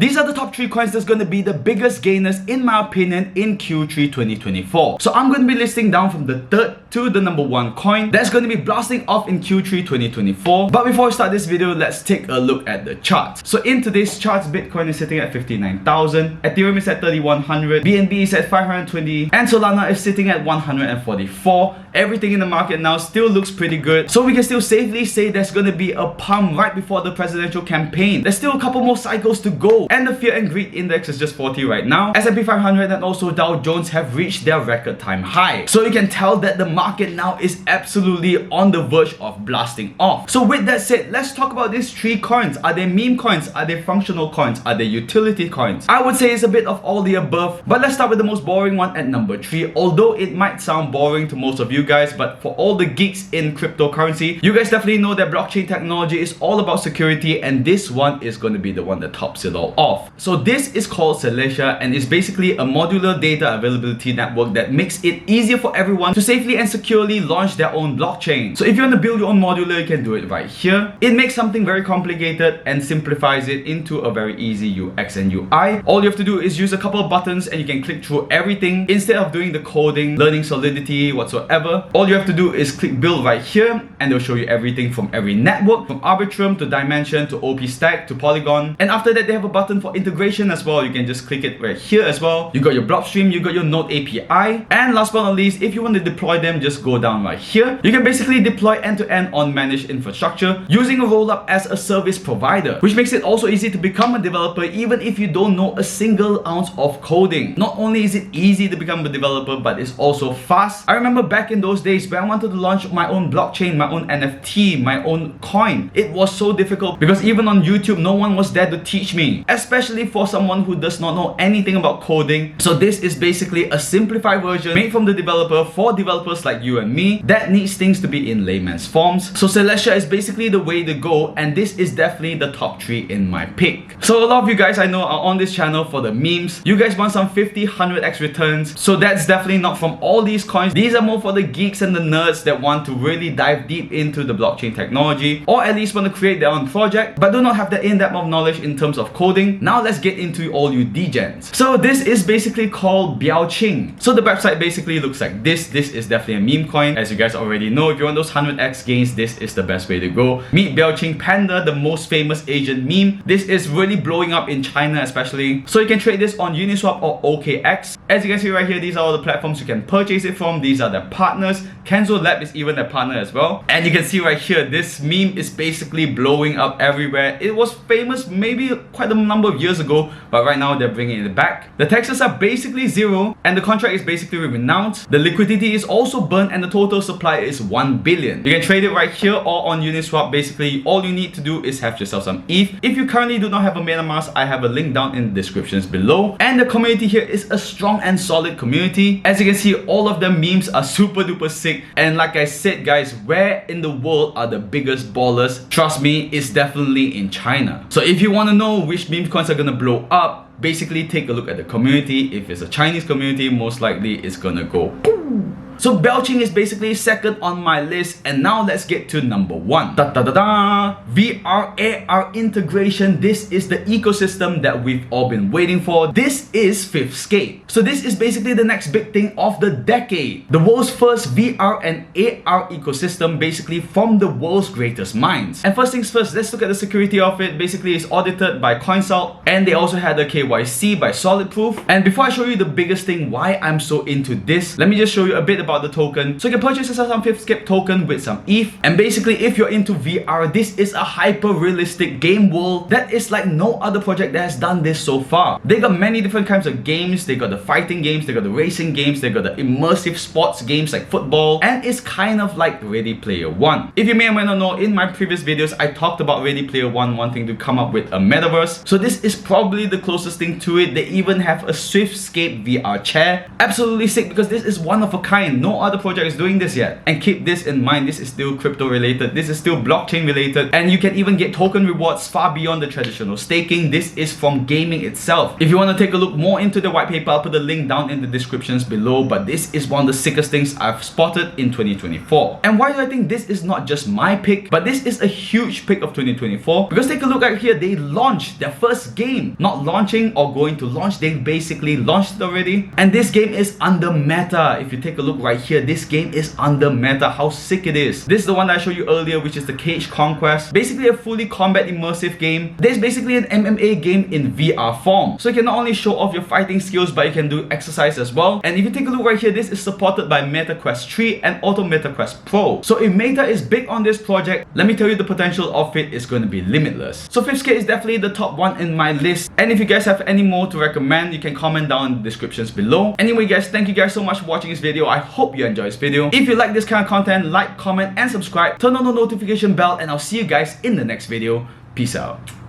These are the top 3 coins that's going to be the biggest gainers in my opinion in Q3 2024. So I'm going to be listing down from the third to the number 1 coin that's going to be blasting off in Q3 2024. But before we start this video, let's take a look at the charts. So in today's charts, Bitcoin is sitting at 59,000, Ethereum is at 3,100, BNB is at 520, and Solana is sitting at 144. Everything in the market now still looks pretty good. So we can still safely say there's going to be a pump right before the presidential campaign. There's still a couple more cycles to go. And the Fear and Greed Index is just 40 right now. S&P 500 and also Dow Jones have reached their record time high. So you can tell that the market now is absolutely on the verge of blasting off. So with that said, let's talk about these 3 coins. Are they meme coins? Are they functional coins? Are they utility coins? I would say it's a bit of all the above. But let's start with the most boring one at number 3. Although it might sound boring to most of you guys, but for all the geeks in cryptocurrency, you guys definitely know that blockchain technology is all about security, and this one is going to be the one that tops it all off. So this is called Celestia, and it's basically a modular data availability network that makes it easier for everyone to safely and securely launch their own blockchain. So if you want to build your own modular, you can do it right here. It makes something very complicated and simplifies it into a very easy UX and UI. All you have to do is use a couple of buttons and you can click through everything instead of doing the coding, learning Solidity, whatsoever. All you have to do is click build right here, and they'll show you everything from every network, from Arbitrum to Dimension to OP Stack to Polygon. And after that, they have a button for integration as well. You can just click it right here as well. You got your Blockstream, you got your Node API, and last but not least, if you want to deploy them, just go down right here. You can basically deploy end-to-end on managed infrastructure using a rollup as a service provider, which makes it also easy to become a developer even if you don't know a single ounce of coding. Not only is it easy to become a developer, but it's also fast. I remember back in those days when I wanted to launch my own blockchain, my own NFT, my own coin. It was so difficult because even on YouTube, no one was there to teach me, especially for someone who does not know anything about coding. So this is basically a simplified version made from the developer for developers like you and me that needs things to be in layman's forms. So Celestia is basically the way to go, and this is definitely the top 3 in my pick. So a lot of you guys I know are on this channel for the memes. You guys want some 50, 100x returns. So that's definitely not from all these coins. These are more for the geeks and the nerds that want to really dive deep into the blockchain technology, or at least want to create their own project but do not have the in-depth of knowledge in terms of coding. Now let's get into all you degens. So this is basically called Biaoqing. So the website basically looks like this. This is definitely a meme coin. As you guys already know, if you want those 100x gains, this is the best way to go. Meet Biaoqing Panda, the most famous Asian meme. This is really blowing up in China especially. So you can trade this on Uniswap or OKX. As you can see right here, these are all the platforms you can purchase it from. These are the partners. Kenzo Lab is even a partner as well. And you can see right here, this meme is basically blowing up everywhere. It was famous maybe quite a number of years ago, but right now they're bringing it back. The taxes are basically 0, and the contract is basically renounced. The liquidity is also burnt, and the total supply is 1 billion. You can trade it right here or on Uniswap. Basically, all you need to do is have yourself some ETH. If you currently do not have a MetaMask, I have a link down in the descriptions below. And the community here is a strong and solid community. As you can see, all of the memes are super duper sick. And like I said guys, where in the world are the biggest ballers? Trust me, it's definitely in China. So if you want to know which meme coins are gonna blow up, basically take a look at the community. If it's a Chinese community, most likely it's gonna go boom. So Biaoqing is basically second on my list, and now let's get to number 1. VR AR integration. This is the ecosystem that we've all been waiting for. This is Fifthscape. So this is basically the next big thing of the decade. The world's first VR and AR ecosystem, basically from the world's greatest minds. And first things first, let's look at the security of it. Basically, it's audited by CoinSalt, and they also had a KYC by SolidProof. And before I show you the biggest thing why I'm so into this, let me just show you a bit about the token. So you can purchase some Fifthscape token with some ETH, and basically if you're into VR, this is a hyper realistic game world that is like no other project that has done this so far. They got many different kinds of games. They got the fighting games, they got the racing games, they got the immersive sports games like football, and it's kind of like Ready Player One. If you may or may not know, in my previous videos I talked about Ready Player One wanting to come up with a metaverse. So this is probably the closest thing to it. They even have a Swiftscape VR chair. Absolutely sick because this is one of a kind. again, no other project is doing this yet. And keep this in mind, this is still crypto related, this is still blockchain related, and you can even get token rewards far beyond the traditional staking. This is from gaming itself. If you want to take a look more into the white paper, I'll put the link down in the descriptions below, but this is one of the sickest things I've spotted in 2024. And why do I think this is not just my pick, but this is a huge pick of 2024? Because take a look at here, they launched their first game. Not launching or going to launch, they basically launched it already. And this game is under meta. If you take a look right here, this game is under meta. How sick it is. This is the one that I showed you earlier, which is the Cage Conquest. Basically a fully combat immersive game. There's basically an MMA game in VR form. So you can not only show off your fighting skills, but you can do exercise as well. And if you take a look right here, this is supported by Meta Quest 3 and Auto Meta Quest Pro. So if Meta is big on this project, let me tell you, the potential of it is going to be limitless. So Fifth Skate is definitely the top one in my list. And if you guys have any more to recommend, you can comment down in the descriptions below. Anyway guys, thank you guys so much for watching this video. I hope you enjoyed this video. If you like this kind of content, like, comment and subscribe. Turn on the notification bell, and I'll see you guys in the next video. Peace out.